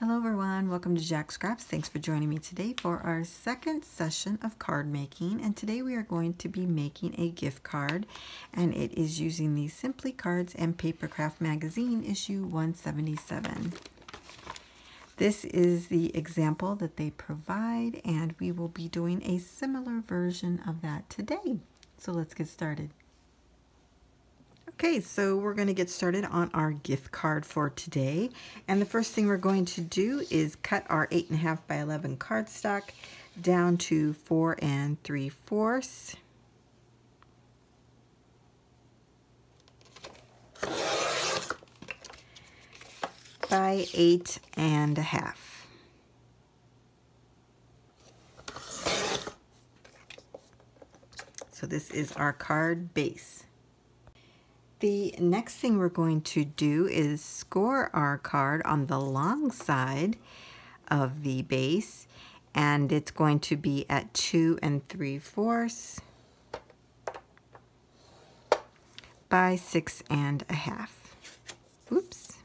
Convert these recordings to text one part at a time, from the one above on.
Hello everyone, welcome to Jacqs Crafts. Thanks for joining me today for our second session of card making. And today we are going to be making a gift card, and it is using the Simply Cards and Papercraft magazine issue 177. This is the example that they provide, and we will be doing a similar version of that today. So let's get started. Okay, so we're going to get started on our gift card for today. And the first thing we're going to do is cut our 8.5 by 11 cardstock down to 4 3/4 by 8.5. So this is our card base. The next thing we're going to do is score our card on the long side of the base, and it's going to be at 2 3/4 by 6.5. Oops.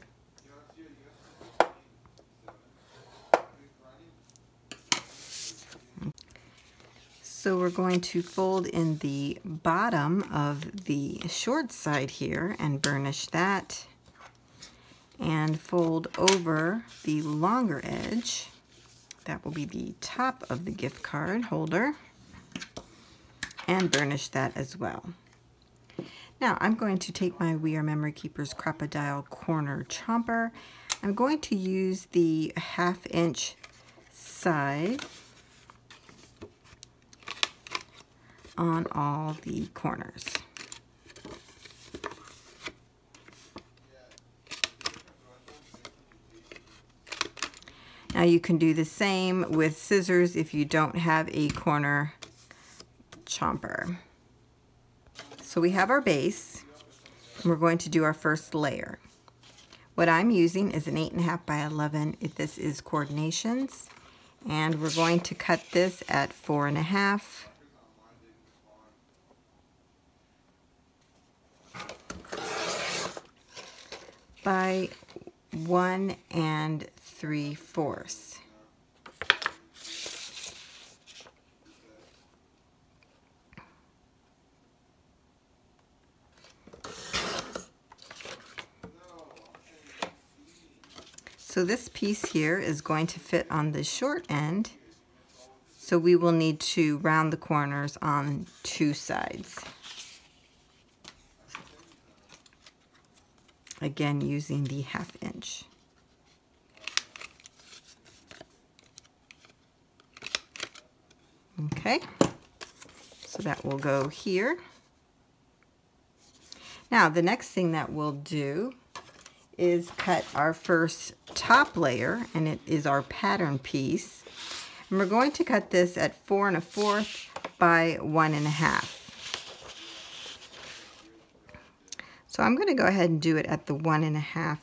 So we're going to fold in the bottom of the short side here and burnish that, and fold over the longer edge. That will be the top of the gift card holder, and burnish that as well. Now I'm going to take my We Are Memory Keepers Crocodile Corner Chomper. I'm going to use the 1/2 inch side on all the corners. Now you can do the same with scissors if you don't have a corner chomper. So we have our base, and we're going to do our first layer. What I'm using is an 8.5 by 11. If this is Coordinations, and we're going to cut this at 4.5. by 1 3/4. So this piece here is going to fit on the short end, so we will need to round the corners on 2 sides. Again, using the 1/2 inch. Okay, so that will go here. Now the next thing that we'll do is cut our first top layer, and it is our pattern piece. And we're going to cut this at 4 1/4 by 1.5. So I'm going to go ahead and do it at the 1.5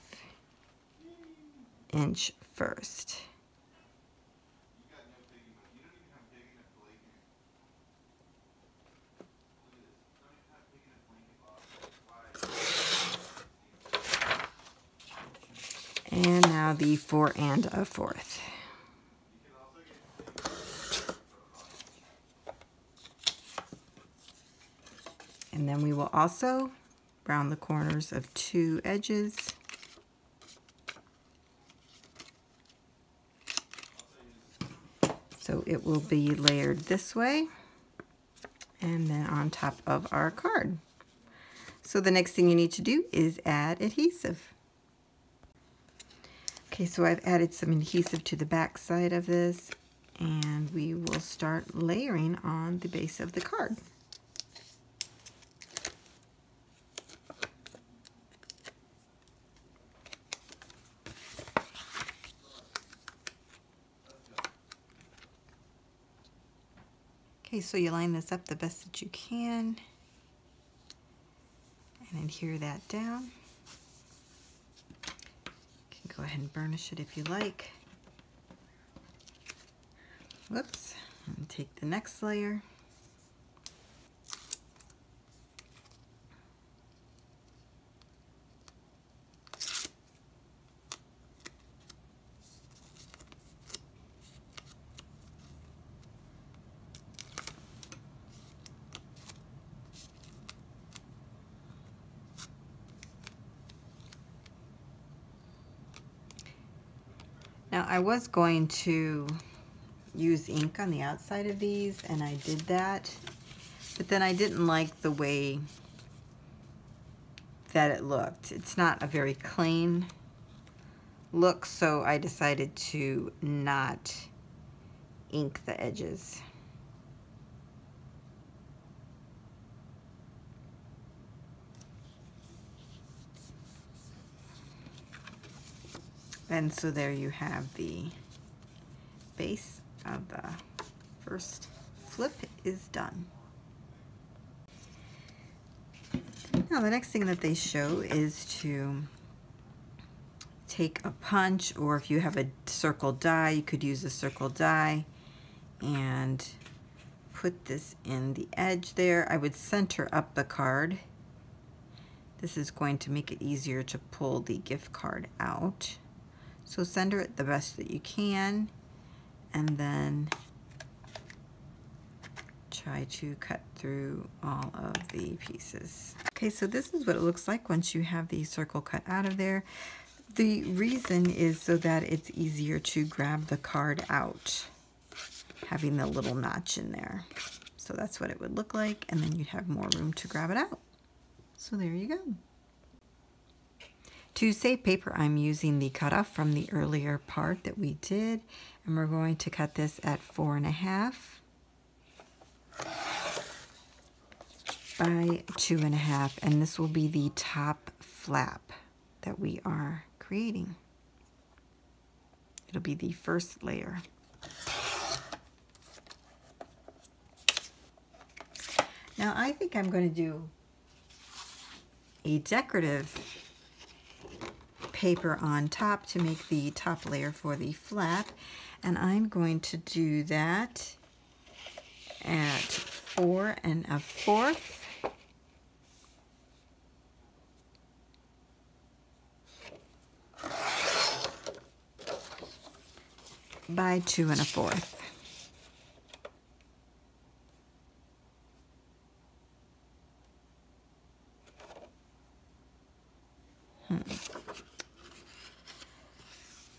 inch first. And now the 4 1/4. And then we will also round the corners of 2 edges. So it will be layered this way, and then on top of our card. So the next thing you need to do is add adhesive. Okay, so I've added some adhesive to the back side of this, and we will start layering on the base of the card. Okay, so you line this up the best that you can, and adhere that down. You can go ahead and burnish it if you like. Whoops, and take the next layer. Now I was going to use ink on the outside of these, and I did that, but then I didn't like the way that it looked. It's not a very clean look, so I decided to not ink the edges. And so there you have the base of the first flip is done. Now the next thing that they show is to take a punch, or if you have a circle die, you could use a circle die and put this in the edge there. I would center up the card. This is going to make it easier to pull the gift card out. So center it the best that you can, and then try to cut through all of the pieces. Okay, so this is what it looks like once you have the circle cut out of there. The reason is so that it's easier to grab the card out, having the little notch in there. So that's what it would look like, and then you'd have more room to grab it out. So there you go. To save paper, I'm using the cutoff from the earlier part that we did, and we're going to cut this at 4.5 by 2.5, and this will be the top flap that we are creating. It'll be the first layer. Now I think I'm going to do a decorative paper on top to make the top layer for the flap, and I'm going to do that at 4 1/4 by 2 1/4.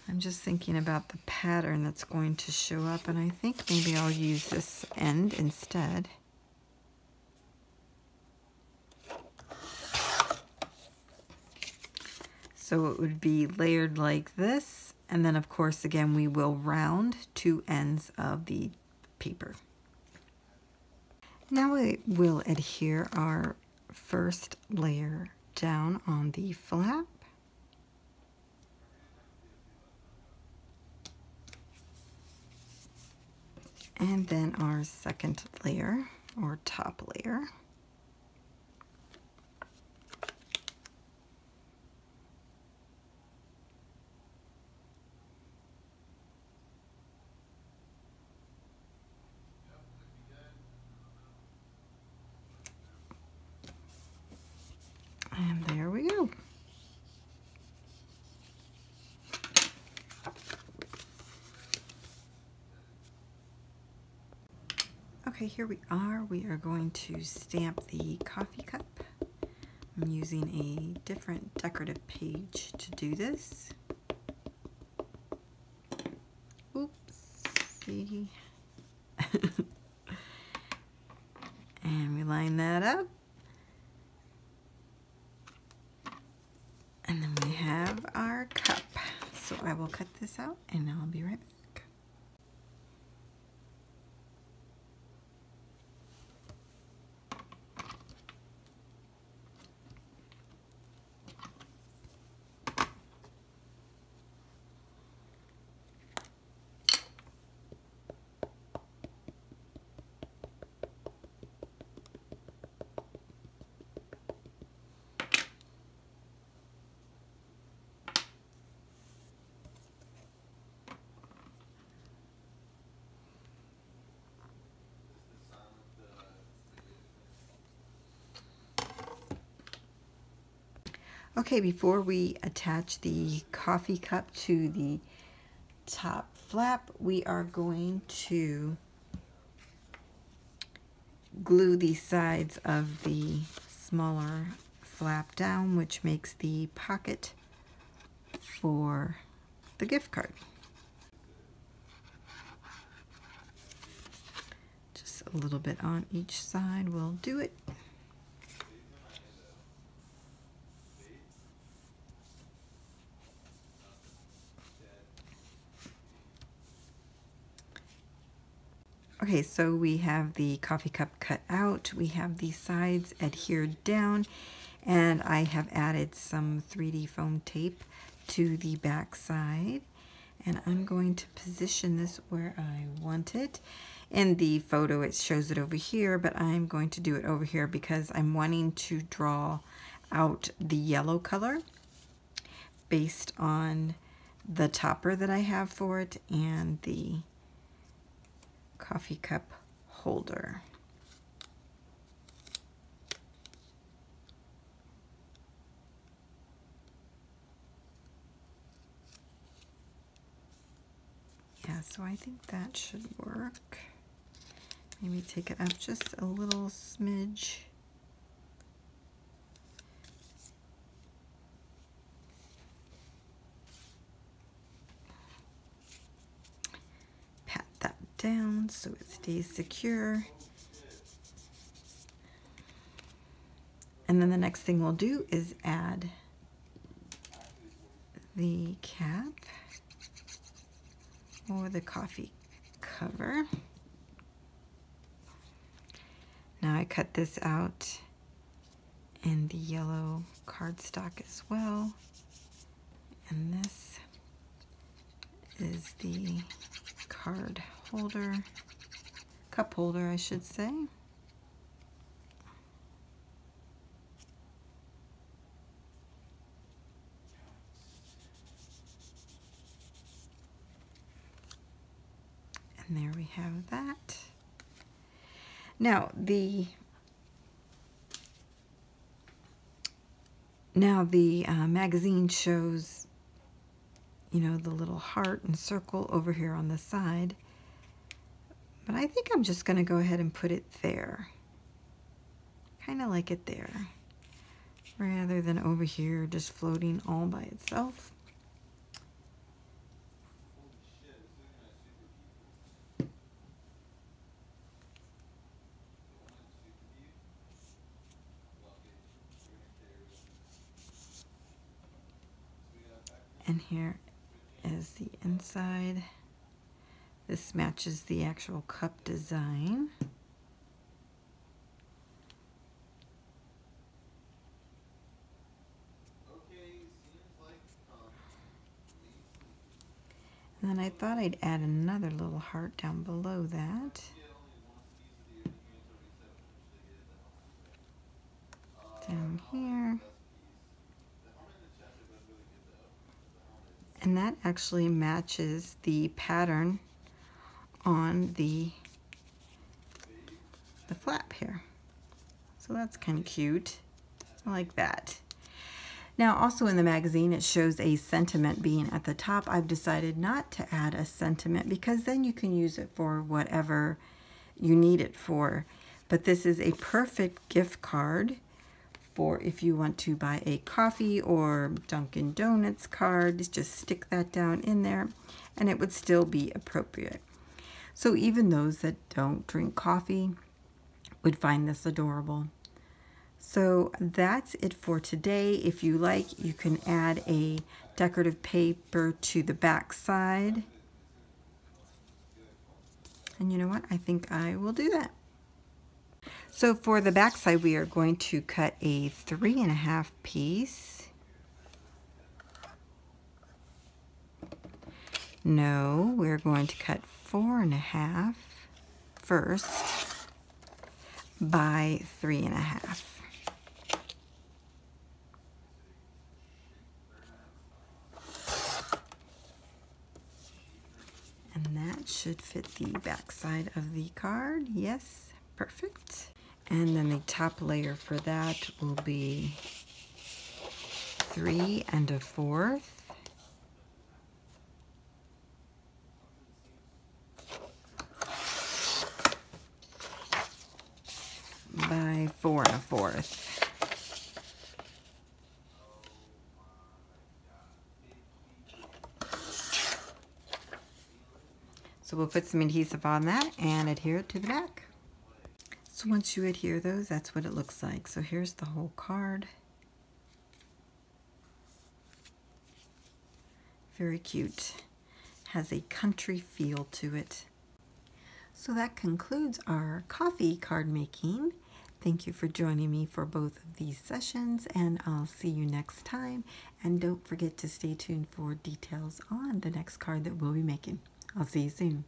I'm just thinking about the pattern that's going to show up, and I think maybe I'll use this end instead. So it would be layered like this, and then of course again we will round 2 ends of the paper. Now we will adhere our first layer down on the flap. And then our second layer, or top layer. And there we go. Okay, here we are. We are going to stamp the coffee cup. I'm using a different decorative page to do this. Oops, see. And we line that up. And then we have our cup. So I will cut this out and I'll be right back. Okay, before we attach the coffee cup to the top flap, we are going to glue the sides of the smaller flap down, which makes the pocket for the gift card. a little bit on each side will do it. Okay, so we have the coffee cup cut out, we have the sides adhered down, and I have added some 3D foam tape to the back side. And I'm going to position this where I want it. In the photo it shows it over here, but I'm going to do it over here because I'm wanting to draw out the yellow color based on the topper that I have for it and the coffee cup holder. Yeah, so I think that should work. Maybe take it up just a little smidge. Pat that down so it stays secure. And then the next thing we'll do is add the cap or the coffee cover. Now I cut this out in the yellow cardstock as well. And this is the card holder, cup holder I should say. And there we have that. Now the magazine shows, you know, the little heart and circle over here on the side. But I think I'm just going to go ahead and put it there. Kind of like it there. Rather than over here just floating all by itself. And here is the inside. This matches the actual cup design. And then I thought I'd add another little heart down below that. Down here. And that actually matches the pattern on the flap here. So that's kind of cute. I like that. Now also in the magazine it shows a sentiment being at the top. I've decided not to add a sentiment because then you can use it for whatever you need it for. But this is a perfect gift card for if you want to buy a coffee or Dunkin' Donuts card. Just stick that down in there and it would still be appropriate. So even those that don't drink coffee would find this adorable. So that's it for today. If you like, you can add a decorative paper to the back side. And you know what? I think I will do that. So for the back side, we are going to cut a 3.5 piece. No, we're going to cut 4.5 first by 3.5. And that should fit the back side of the card. Yes, perfect. And then the top layer for that will be 3 1/4 by 4 1/4. So we'll put some adhesive on that and adhere it to the back. So once you adhere those, that's what it looks like. So here's the whole card. Very cute. Has a country feel to it. So that concludes our coffee card making. Thank you for joining me for both of these sessions, and I'll see you next time. And don't forget to stay tuned for details on the next card that we'll be making. I'll see you soon.